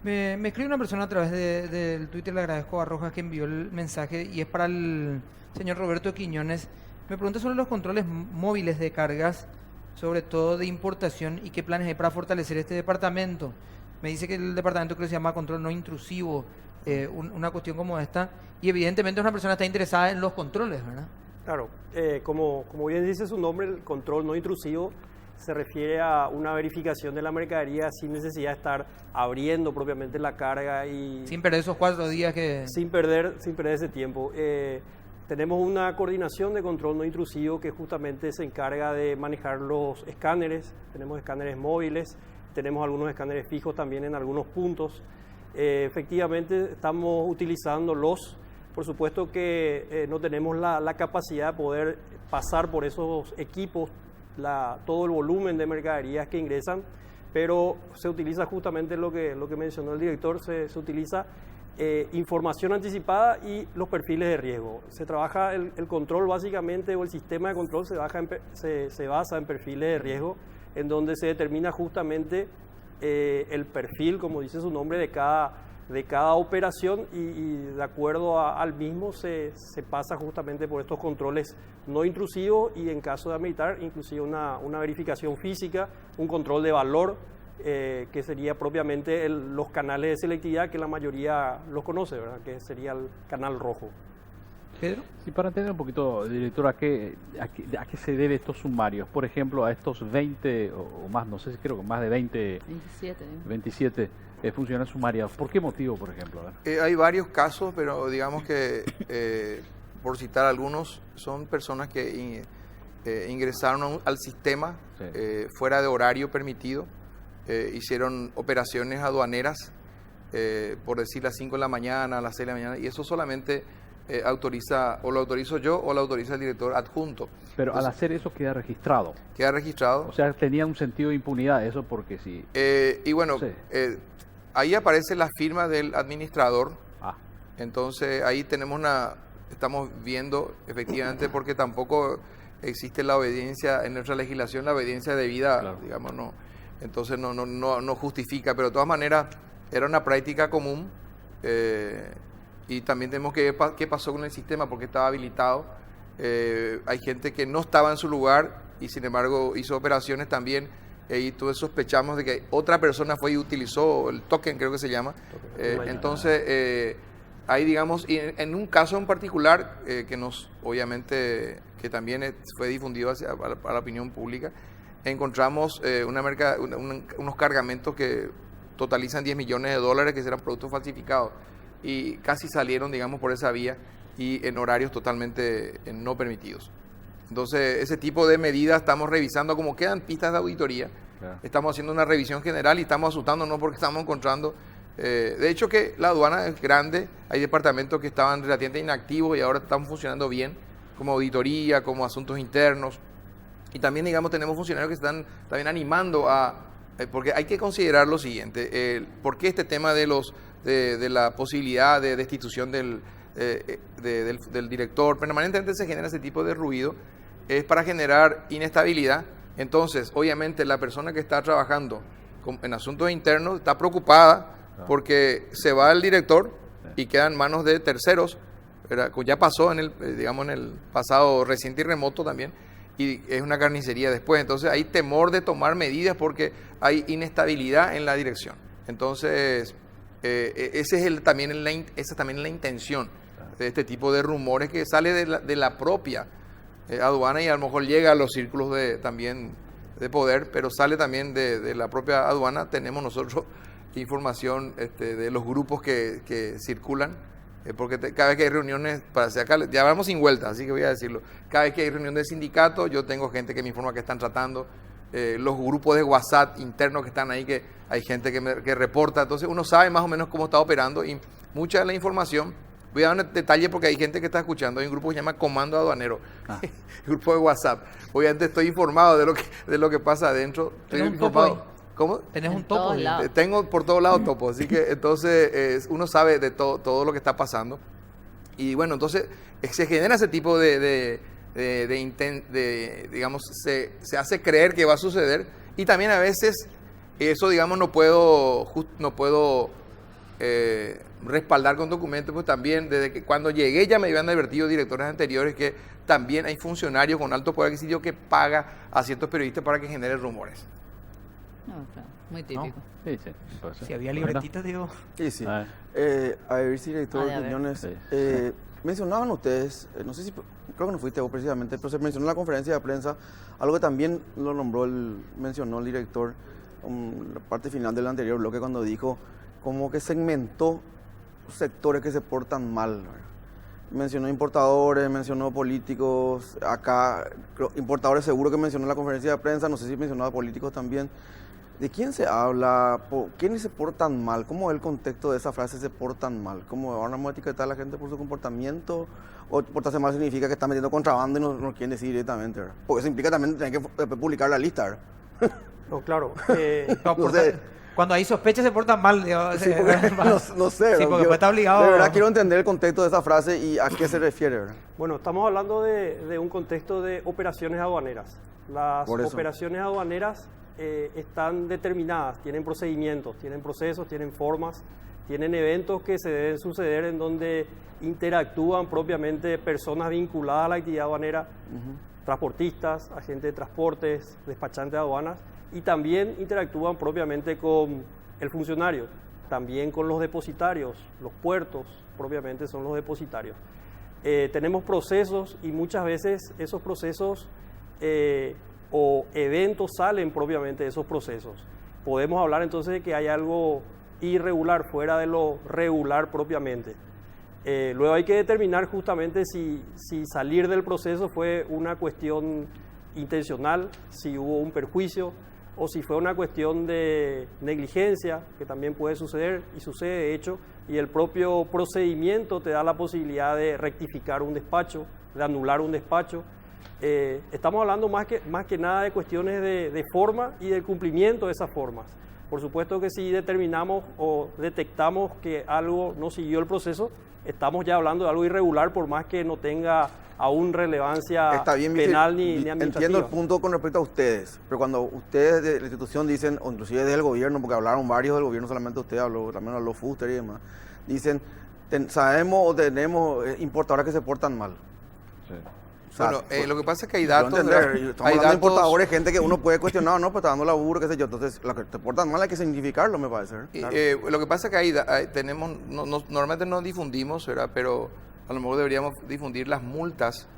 Me escribe una persona a través del Twitter, le agradezco a Rojas que envió el mensaje, y es para el señor Roberto Quiñones. Me pregunta sobre los controles móviles de cargas, sobre todo de importación, y qué planes hay para fortalecer este departamento. Me dice que el departamento creo que se llama control no intrusivo, una cuestión como esta, y evidentemente una persona está interesada en los controles, ¿verdad? Claro, como bien dice su nombre, el control no intrusivo se refiere a una verificación de la mercadería sin necesidad de estar abriendo propiamente la carga y sin perder esos 4 días que... Sin perder ese tiempo. Tenemos una coordinación de control no intrusivo que justamente se encarga de manejar los escáneres. Tenemos escáneres móviles, tenemos algunos escáneres fijos también en algunos puntos. Efectivamente estamos utilizándolos. Por supuesto que no tenemos la capacidad de poder pasar por esos equipos todo el volumen de mercaderías que ingresan, pero se utiliza justamente lo que mencionó el director, se utiliza información anticipada y los perfiles de riesgo. Se trabaja el control básicamente, o el sistema de control se basa en perfiles de riesgo, en donde se determina justamente el perfil, como dice su nombre, de cada operación y de acuerdo al mismo se pasa justamente por estos controles no intrusivos y en caso de ameritar inclusive una verificación física, un control de valor que sería propiamente los canales de selectividad que la mayoría los conoce, ¿verdad? Que sería el canal rojo. ¿Pedro? Sí, para entender un poquito, director, ¿a qué se debe estos sumarios? Por ejemplo, a estos 20 o más, no sé si creo que más de 27 funcionarios sumariados. ¿Por qué motivo, por ejemplo? Hay varios casos, pero digamos que, por citar algunos, son personas que ingresaron al sistema fuera de horario permitido, hicieron operaciones aduaneras, por decir las 5 de la mañana, a las 6 de la mañana, y eso solamente autoriza, o lo autorizo yo o lo autoriza el director adjunto. Pero entonces, al hacer eso queda registrado. Queda registrado. O sea, tenía un sentido de impunidad eso porque si... y bueno, no sé. Ahí aparece la firma del administrador. Entonces ahí estamos viendo efectivamente, porque tampoco existe la obediencia en nuestra legislación, la obediencia debida, claro. Digamos, no. Entonces no justifica, pero de todas maneras era una práctica común. Y también tenemos que ver qué pasó con el sistema, porque estaba habilitado. hay gente que no estaba en su lugar y sin embargo hizo operaciones también. Y todos sospechamos de que otra persona fue y utilizó el token, creo que se llama. Entonces, hay, digamos, y en un caso en particular, que obviamente, que también fue difundido a la opinión pública, encontramos unos cargamentos que totalizan $10 millones, que eran productos falsificados. Y casi salieron, digamos, por esa vía y en horarios totalmente no permitidos. Entonces, ese tipo de medidas estamos revisando, como quedan pistas de auditoría. Claro. Estamos haciendo una revisión general y estamos asustándonos porque estamos encontrando... de hecho, que la aduana es grande, hay departamentos que estaban relativamente inactivos y ahora están funcionando bien, como auditoría, como asuntos internos. Y también, digamos, tenemos funcionarios que están también animando porque hay que considerar lo siguiente, ¿por qué este tema de la posibilidad de destitución del director? Permanentemente se genera ese tipo de ruido. Es para generar inestabilidad. Entonces, obviamente, la persona que está trabajando en asuntos internos está preocupada porque se va el director y queda en manos de terceros. Ya pasó en el pasado reciente y remoto también, y es una carnicería después. Entonces, hay temor de tomar medidas porque hay inestabilidad en la dirección. Entonces, esa es también la intención de este tipo de rumores que sale de la propia aduana y a lo mejor llega a los círculos también de poder, pero sale también de la propia aduana. Tenemos nosotros información de los grupos que circulan, porque cada vez que hay reuniones, ya vamos sin vuelta, así que voy a decirlo, cada vez que hay reunión de sindicato, yo tengo gente que me informa que están tratando, los grupos de WhatsApp internos que están ahí, que hay gente que reporta, entonces uno sabe más o menos cómo está operando y mucha de la información. Voy a dar un detalle porque hay gente que está escuchando. Hay un grupo que se llama Comando Aduanero, grupo de WhatsApp. Obviamente estoy informado de lo que pasa adentro. Estoy informado. ¿Cómo? ¿Tenés un topo? Tengo por todos lados topos, así que entonces uno sabe de todo lo que está pasando. Y bueno, entonces se genera ese tipo digamos, se hace creer que va a suceder. Y también a veces eso, digamos, no puedo respaldar con documentos, pues también desde que cuando llegué ya me habían advertido directores anteriores que también hay funcionarios con alto poder adquisitivo que paga a ciertos periodistas para que generen rumores. No, claro, muy típico. Sí, sí. Si había libretitas, digo. Sí. A ver si director de opiniones. Mencionaban ustedes, no sé si, creo que no fuiste vos precisamente, pero se mencionó en la conferencia de prensa algo que también lo mencionó el director en la parte final del anterior bloque cuando dijo como que segmentó sectores que se portan mal, ¿verdad? Mencionó importadores, mencionó políticos, acá importadores seguro que mencionó en la conferencia de prensa, no sé si mencionó a políticos también. ¿De quién se habla? ¿Quiénes se portan mal? ¿Cómo es el contexto de esa frase, se portan mal? ¿Cómo ahora vamos a etiquetar a la gente por su comportamiento? ¿O portarse mal significa que está metiendo contrabando y no quieren decir directamente, ¿verdad? Porque eso implica también tener que publicar la lista, ¿verdad? No, claro. Cuando hay sospechas se portan mal. Digo, sí, no sé. Sí, porque está obligado. De verdad quiero entender el contexto de esa frase y a qué se refiere, ¿verdad? Bueno, estamos hablando de un contexto de operaciones aduaneras. Las operaciones aduaneras están determinadas, tienen procedimientos, tienen procesos, tienen formas, tienen eventos que se deben suceder en donde interactúan propiamente personas vinculadas a la actividad aduanera, transportistas, agentes de transportes, despachantes de aduanas, y también interactúan propiamente con el funcionario, también con los depositarios, los puertos propiamente son los depositarios. Tenemos procesos y muchas veces esos procesos o eventos salen propiamente de esos procesos. Podemos hablar entonces de que hay algo irregular fuera de lo regular propiamente. Luego hay que determinar justamente si salir del proceso fue una cuestión intencional, si hubo un perjuicio o si fue una cuestión de negligencia, que también puede suceder y sucede de hecho, y el propio procedimiento te da la posibilidad de rectificar un despacho, de anular un despacho. Estamos hablando más que nada de cuestiones de forma y del cumplimiento de esas formas. Por supuesto que si determinamos o detectamos que algo no siguió el proceso, estamos ya hablando de algo irregular, por más que no tenga aún relevancia penal ni administrativa. Entiendo el punto con respecto a ustedes, pero cuando ustedes de la institución dicen, o inclusive del gobierno, porque hablaron varios del gobierno, solamente usted habló, también habló Fuster y demás, dicen, sabemos o tenemos importadores que se portan mal. Sí. sea, Bueno, lo que pasa es que hay quiero datos. entender, ¿verdad? estamos Hay hablando de datos. importadores, gente que uno puede cuestionar, no, pero está dando laburo, qué sé yo. Entonces, lo que te portan mal hay que significarlo, me parece. Claro. Lo que pasa es que tenemos, normalmente no difundimos, ¿verdad? Pero a lo mejor deberíamos difundir las multas.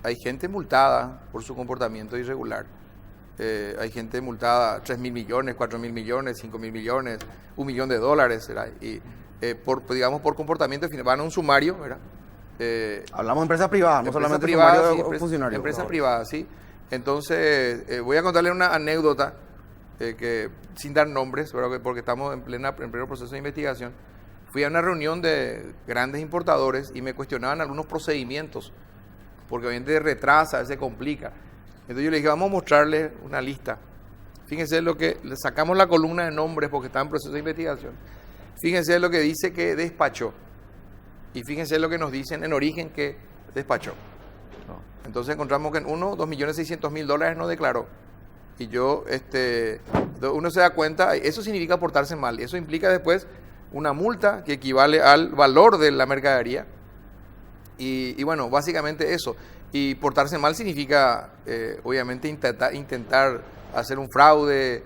Hay gente multada por su comportamiento irregular. Hay gente multada 3.000 millones, 4.000 millones, 5.000 millones, $1 millón, ¿verdad? Y digamos por comportamiento van a un sumario, ¿verdad? Hablamos de empresas privadas, no Empresa solamente privada, sumario sí, de funcionarios. Empresa privada, sí. Entonces, voy a contarle una anécdota que sin dar nombres, ¿verdad? Porque estamos en pleno proceso de investigación. Fui a una reunión de grandes importadores y me cuestionaban algunos procedimientos, porque obviamente retrasa, a veces complica. Entonces yo le dije, vamos a mostrarles una lista. Fíjense lo que, le sacamos la columna de nombres porque está en proceso de investigación. Fíjense lo que dice que despachó. Y fíjense lo que nos dicen en origen que despachó. Entonces encontramos que en $2.600.000 no declaró. Y uno se da cuenta, eso significa portarse mal. Eso implica después una multa que equivale al valor de la mercadería. Y bueno, básicamente eso. Y portarse mal significa, obviamente, intentar hacer un fraude,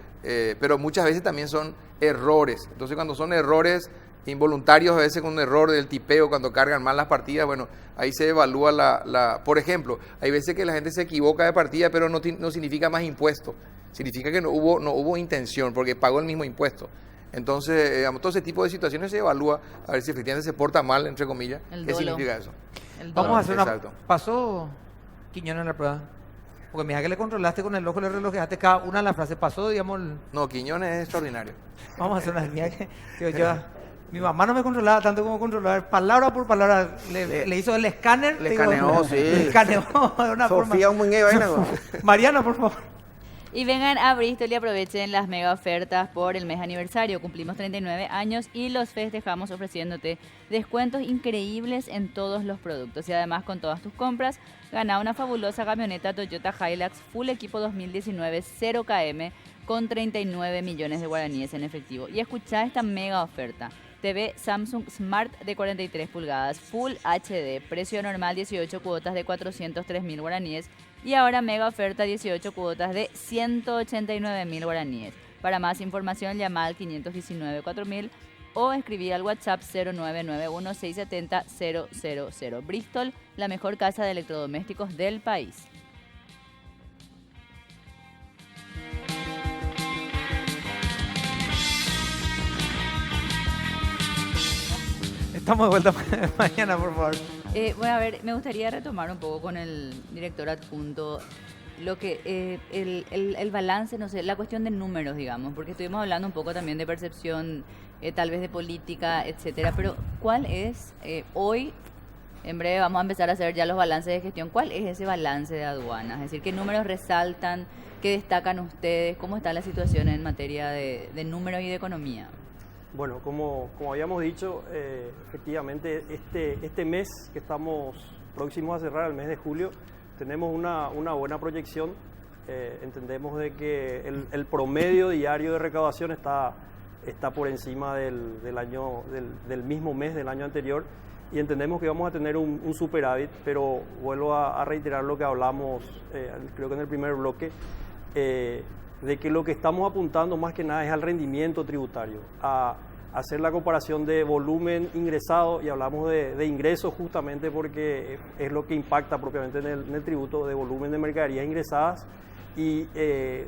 pero muchas veces también son errores. Entonces, cuando son errores involuntarios, a veces con un error del tipeo, cuando cargan mal las partidas, bueno, ahí se evalúa Por ejemplo, hay veces que la gente se equivoca de partida, pero no significa más impuesto. Significa que no hubo intención, porque pagó el mismo impuesto. Entonces, digamos, todo ese tipo de situaciones se evalúa a ver si efectivamente se porta mal, entre comillas. ¿Qué significa eso? Vamos a hacer Exacto. ¿Pasó Quiñones en la prueba? Porque mira que le controlaste con el ojo, le relojeaste cada una de las frases. Pasó, digamos... No, Quiñones es extraordinario. Vamos a hacer una mía que mi mamá no me controlaba tanto como controlar palabra por palabra. Le hizo el escáner. Le escaneó, sí. Le escaneó de una Sofía, forma. un buen vaina. Mariana, por favor. Y vengan a Bristol y aprovechen las mega ofertas por el mes aniversario. Cumplimos 39 años y los festejamos ofreciéndote descuentos increíbles en todos los productos. Y además, con todas tus compras, gana una fabulosa camioneta Toyota Hilux Full Equipo 2019 0 km con 39 millones de guaraníes en efectivo. Y escuchá esta mega oferta. TV Samsung Smart de 43 pulgadas Full HD, precio normal 18 cuotas de 403.000 guaraníes. Y ahora mega oferta 18 cuotas de 189.000 guaraníes. Para más información llama al 519-4000 o escribir al WhatsApp 0991-670-000. Bristol, la mejor casa de electrodomésticos del país. Estamos de vuelta mañana, por favor. Bueno, a ver, me gustaría retomar un poco con el director adjunto lo que el balance, no sé, la cuestión de números, digamos, porque estuvimos hablando un poco también de percepción, tal vez de política, etcétera, pero ¿cuál es hoy? En breve vamos a empezar a hacer ya los balances de gestión. ¿Cuál es ese balance de aduanas? Es decir, ¿qué números resaltan? ¿Qué destacan ustedes? ¿Cómo está la situación en materia de números y de economía? Bueno, como habíamos dicho, efectivamente este mes que estamos próximos a cerrar, el mes de julio, tenemos una buena proyección. Entendemos de que el promedio diario de recaudación está por encima del mismo mes del año anterior y entendemos que vamos a tener un superávit, pero vuelvo a reiterar lo que hablamos, creo que en el primer bloque, de que lo que estamos apuntando más que nada es al rendimiento tributario, a hacer la comparación de volumen ingresado, y hablamos de ingresos justamente porque es lo que impacta propiamente en el tributo, de volumen de mercaderías ingresadas y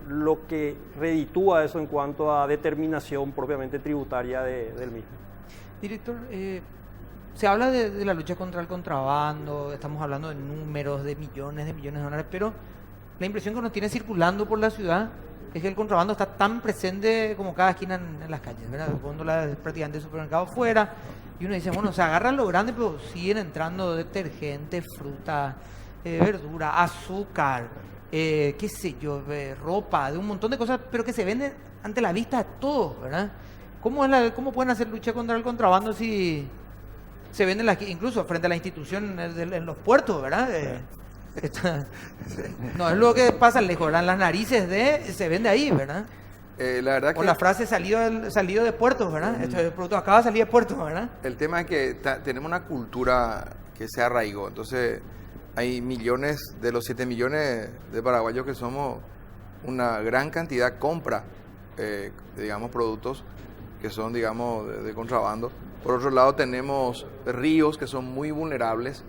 lo que reditúa eso en cuanto a determinación propiamente tributaria del mismo. Director, se habla de la lucha contra el contrabando, estamos hablando de números, de millones de dólares, pero la impresión que uno tiene circulando por la ciudad es que el contrabando está tan presente como cada esquina en las calles, ¿verdad? Góndolas prácticamente de supermercados fuera, y uno dice, bueno, se agarran lo grande, pero siguen entrando detergente, fruta, verdura, azúcar, qué sé yo, ropa, de un montón de cosas, pero que se venden ante la vista de todos, ¿verdad? ¿Cómo pueden hacer lucha contra el contrabando si se venden incluso frente a la institución en los puertos, ¿verdad? No es lo que pasa lejos, ¿verdad? Las narices se vende ahí, ¿verdad? La verdad O la frase salido de puertos, ¿verdad? El producto acaba de salir de puertos, ¿verdad? El tema es que tenemos una cultura que se arraigó. Entonces, hay millones, de los 7 millones de paraguayos que somos, una gran cantidad compra, digamos, productos que son, digamos, de contrabando. Por otro lado, tenemos ríos que son muy vulnerables.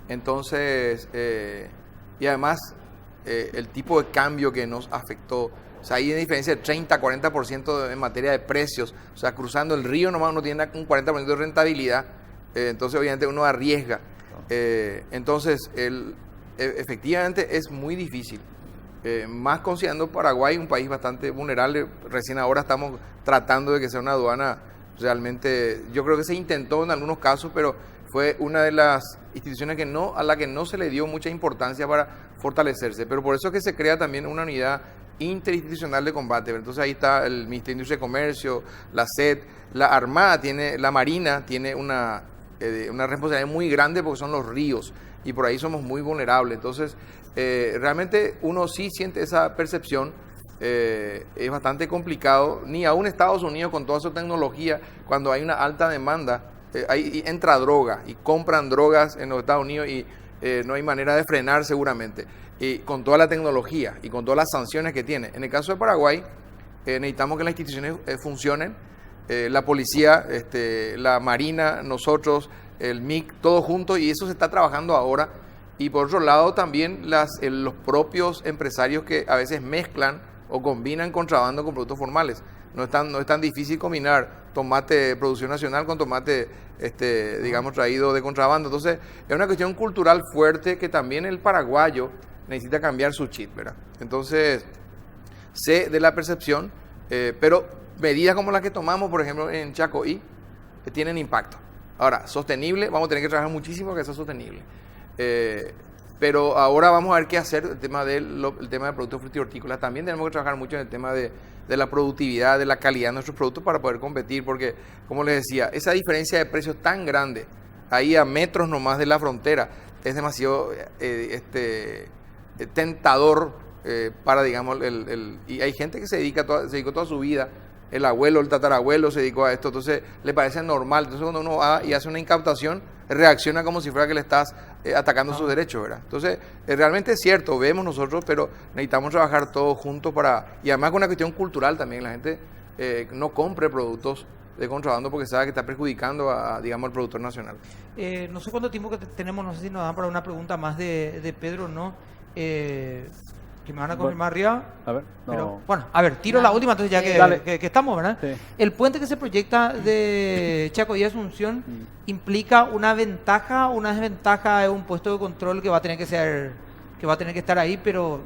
Entonces, y además, el tipo de cambio que nos afectó, o sea, hay una diferencia de 30-40% en materia de precios. O sea, cruzando el río nomás uno tiene un 40% de rentabilidad. Entonces, obviamente, uno arriesga. Entonces, efectivamente es muy difícil. Más considerando Paraguay, un país bastante vulnerable. Recién ahora estamos tratando de que sea una aduana realmente, yo creo que se intentó en algunos casos, pero fue una de las instituciones a la que no se le dio mucha importancia para fortalecerse. Pero por eso es que se crea también una unidad interinstitucional de combate. Entonces ahí está el Ministerio de Industria y Comercio, la SED, la Armada, la Marina tiene una responsabilidad muy grande porque son los ríos y por ahí somos muy vulnerables. Entonces, realmente uno sí siente esa percepción. Es bastante complicado, ni aún Estados Unidos con toda su tecnología, cuando hay una alta demanda, ahí entra droga y compran drogas en los Estados Unidos y no hay manera de frenar seguramente. Y con toda la tecnología y con todas las sanciones que tiene. En el caso de Paraguay, necesitamos que las instituciones funcionen, la policía, la Marina, nosotros, el MIC, todos juntos, y eso se está trabajando ahora. Y por otro lado también los propios empresarios que a veces mezclan o combinan contrabando con productos formales. No es tan difícil combinar tomate de producción nacional con tomate, digamos, traído de contrabando. Entonces, es una cuestión cultural fuerte que también el paraguayo necesita cambiar su chip, ¿verdad? Entonces, sé de la percepción, pero medidas como las que tomamos, por ejemplo, en Chacoí, tienen impacto. Ahora, sostenible, vamos a tener que trabajar muchísimo para que sea sostenible. Pero ahora vamos a ver qué hacer, el tema de productos frutícolas. También tenemos que trabajar mucho en el tema de la productividad, de la calidad de nuestros productos para poder competir, porque, como les decía, esa diferencia de precios tan grande, ahí a metros nomás de la frontera, es demasiado tentador para, digamos, y hay gente que se dedicó toda su vida, el abuelo, el tatarabuelo se dedicó a esto, entonces le parece normal. Entonces cuando uno va y hace una incautación, reacciona como si fuera que le estás atacando sus derechos, ¿verdad? Entonces, realmente es cierto, vemos nosotros, pero necesitamos trabajar todos juntos y además con una cuestión cultural también, la gente no compre productos de contrabando porque sabe que está perjudicando digamos, al productor nacional. No sé cuánto tiempo que tenemos, no sé si nos dan para una pregunta más de Pedro, ¿no? Que me van a confirmar arriba. A ver, no. Pero, bueno, a ver, tiro la última, entonces ya que estamos, ¿verdad? Sí. El puente que se proyecta de Chacoí a Asunción implica una ventaja o una desventaja de un puesto de control que va a tener que estar ahí, pero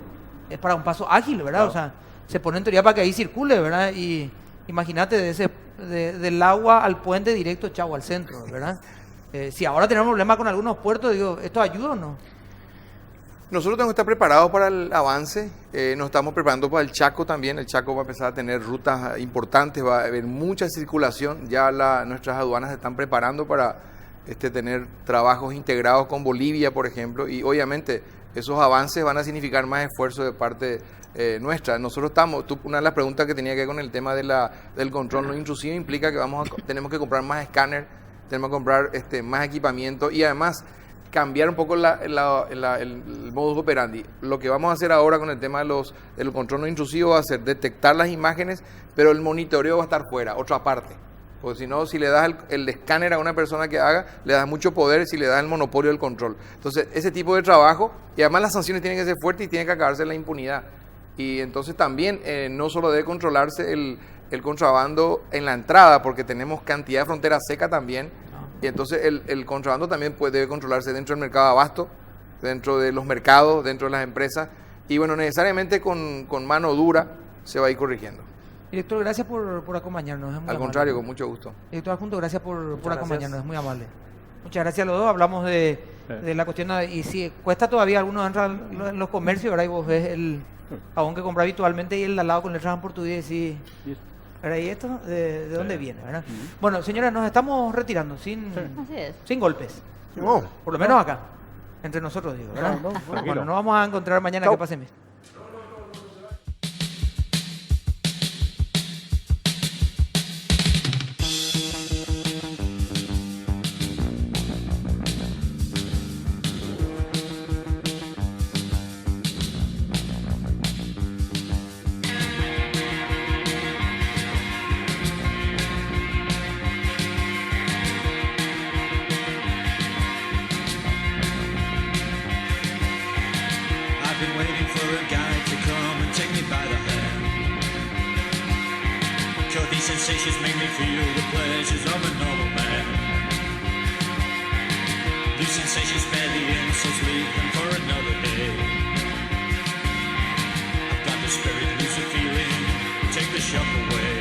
es para un paso ágil, ¿verdad? Claro. O sea, se pone en teoría para que ahí circule, ¿verdad? Y imagínate del agua al puente directo, chavo, al centro, ¿verdad? Si ahora tenemos problemas con algunos puertos, digo, ¿esto ayuda o no? Nosotros tenemos que estar preparados para el avance, nos estamos preparando para el Chaco también. El Chaco va a empezar a tener rutas importantes, va a haber mucha circulación, ya nuestras aduanas se están preparando para tener trabajos integrados con Bolivia, por ejemplo, y obviamente esos avances van a significar más esfuerzo de parte nuestra. Nosotros una de las preguntas que tenía que ver con el tema del control no intrusivo implica que tenemos que comprar más escáner, tenemos que comprar más equipamiento y además cambiar un poco el modus operandi. Lo que vamos a hacer ahora con el tema del control no intrusivo va a ser detectar las imágenes, pero el monitoreo va a estar fuera, otra parte. Porque si no, si le das el escáner a una persona que haga, le das mucho poder si le das el monopolio del control. Entonces, ese tipo de trabajo, y además las sanciones tienen que ser fuertes y tiene que acabarse la impunidad. Y entonces también no solo debe controlarse el contrabando en la entrada, porque tenemos cantidad de frontera seca también. Y entonces el contrabando también debe controlarse dentro del mercado de abasto, dentro de los mercados, dentro de las empresas. Y bueno, necesariamente con mano dura se va a ir corrigiendo. Director, gracias por acompañarnos. Es muy Al amable. contrario, con mucho gusto. Director adjunto, gracias por gracias. acompañarnos, es muy amable. Muchas gracias a los dos. Hablamos de la cuestión, y si cuesta todavía, algunos entran en los comercios, ¿verdad? Y vos ves el jabón que compras habitualmente y el de al lado con letras en portugués y... ¿verdad? ¿Y esto de dónde viene? ¿Verdad? Bueno, señora, nos estamos retirando sin Así es. golpes. No. Por lo menos acá. Entre nosotros, digo. ¿verdad? Bueno, nos vamos a encontrar mañana. Que pasen bien. These sensations make me feel the pleasures of a normal man. These sensations spare the insults, leave them for another day. I've got the spirit, lose the feeling, take the shock away.